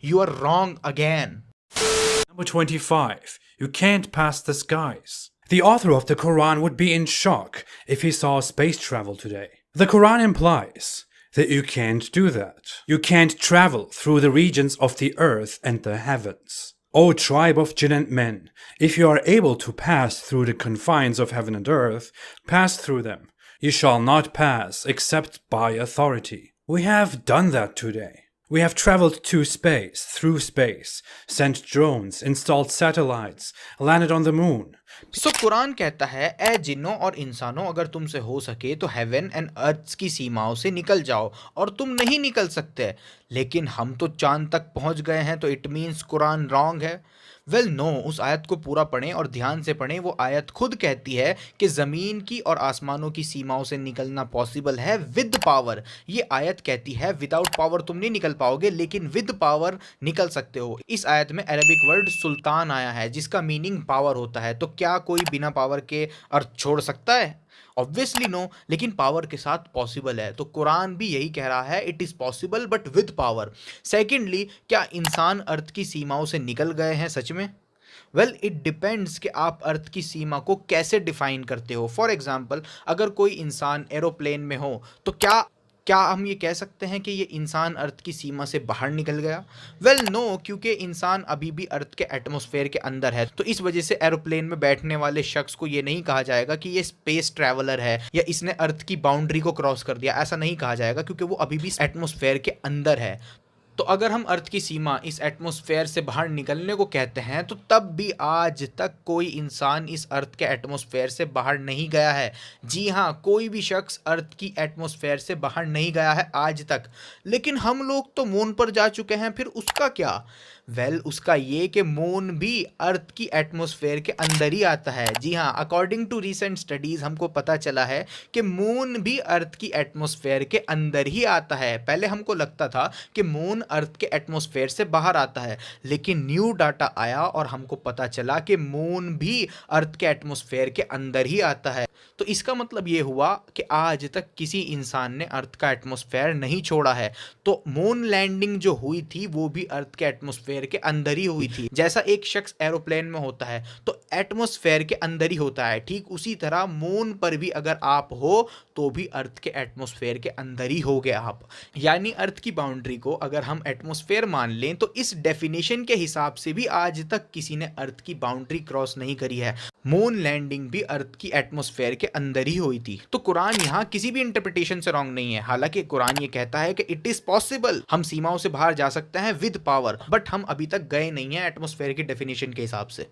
You are wrong again. Number 25. You can't pass the skies. The author of the Quran would be in shock if he saw space travel today. The Quran implies that you can't do that. You can't travel through the regions of the earth and the heavens. O tribe of jinn and men, if you are able to pass through the confines of heaven and earth, pass through them. You shall not pass except by authority. We have done that today. We have traveled to space, through space, sent drones, installed satellites, landed on the moon. सो कुरान कहता है, ए जिन्नों और इंसानों, अगर तुमसे हो सके तो heaven and earth की सीमाओं से निकल जाओ, और तुम नहीं निकल सकते। लेकिन हम तो चांद तक पहुंच गए हैं, तो इट मीन्स कुरान रॉन्ग है। वेल नो, उस आयत को पूरा पढ़ें और ध्यान से पढ़ें। वो आयत खुद कहती है कि ज़मीन की और आसमानों की सीमाओं से निकलना पॉसिबल है विद पावर। ये आयत कहती है विदाउट पावर तुम नहीं निकल पाओगे, लेकिन विद पावर निकल सकते हो। इस आयत में अरबिक वर्ड सुल्तान आया है, जिसका मीनिंग पावर होता है। तो क्या कोई बिना पावर के अर्थ छोड़ सकता है? ऑब्वियसली नो, लेकिन पावर के साथ पॉसिबल है। तो कुरान भी यही कह रहा है, it is possible but with power. Secondly, क्या इंसान अर्थ की सीमाओं से निकल गए हैं सच में? वेल इट डिपेंड्स कि आप अर्थ की सीमा को कैसे डिफाइन करते हो। फॉर एग्जाम्पल, अगर कोई इंसान एरोप्लेन में हो तो क्या क्या हम ये कह सकते हैं कि ये इंसान अर्थ की सीमा से बाहर निकल गया? वेल नो, क्योंकि इंसान अभी भी अर्थ के एटमॉस्फेयर के अंदर है। तो इस वजह से एरोप्लेन में बैठने वाले शख्स को ये नहीं कहा जाएगा कि ये स्पेस ट्रैवलर है या इसने अर्थ की बाउंड्री को क्रॉस कर दिया। ऐसा नहीं कहा जाएगा, क्योंकि वो अभी भी एटमॉस्फेयर के अंदर है। तो अगर हम अर्थ की सीमा इस एटमॉस्फेयर से बाहर निकलने को कहते हैं, तो तब भी आज तक कोई इंसान इस अर्थ के एटमॉस्फेयर से बाहर नहीं गया है। जी हाँ, कोई भी शख्स अर्थ की एटमॉस्फेयर से बाहर नहीं गया है आज तक। लेकिन हम लोग तो मून पर जा चुके हैं, फिर उसका क्या? वेल उसका ये कि मून भी अर्थ की एटमॉस्फेयर के अंदर ही आता है। जी हाँ, अकॉर्डिंग टू रीसेंट स्टडीज़ हमको पता चला है कि मून भी अर्थ की एटमॉस्फेयर के अंदर ही आता है। पहले हमको लगता था कि मून अर्थ के एटमॉस्फेयर से बाहर आता है, लेकिन न्यू डाटा आया और हमको पता चला कि मून भी अर्थ के एटमॉस्फेयर के अंदर ही आता है। तो इसका मतलब ये हुआ कि आज तक किसी इंसान ने अर्थ का एटमॉस्फेयर नहीं छोड़ा है। तो मून लैंडिंग जो हुई थी वो भी अर्थ के एटमॉस्फेयर के अंदर ही हुई थी। जैसा एक शख्स एरोप्लेन में होता है तो एटमॉस्फेयर के अंदर ही होता है, ठीक उसी तरह मून पर भी अगर आप हो तो भी अर्थ के एटमॉस्फेयर के अंदर ही हो गए आप। यानी अर्थ की बाउंड्री को अगर हम एटमॉस्फेयर मान लें तो इस डेफिनेशन के हिसाब से भी आज तक किसी ने अर्थ की बाउंड्री क्रॉस नहीं करी है। मून लैंडिंग भी अर्थ की एटमॉस्फेयर के अंदर ही हुई थी। तो कुरान यहाँ किसी भी इंटरप्रिटेशन से रॉन्ग नहीं है। हालांकि कुरान ये कहता है कि इट इज पॉसिबल, हम सीमाओं से बाहर जा सकते हैं विद पावर, बट हम अभी तक गए नहीं हैं एटमॉस्फेयर की डेफिनेशन के हिसाब से।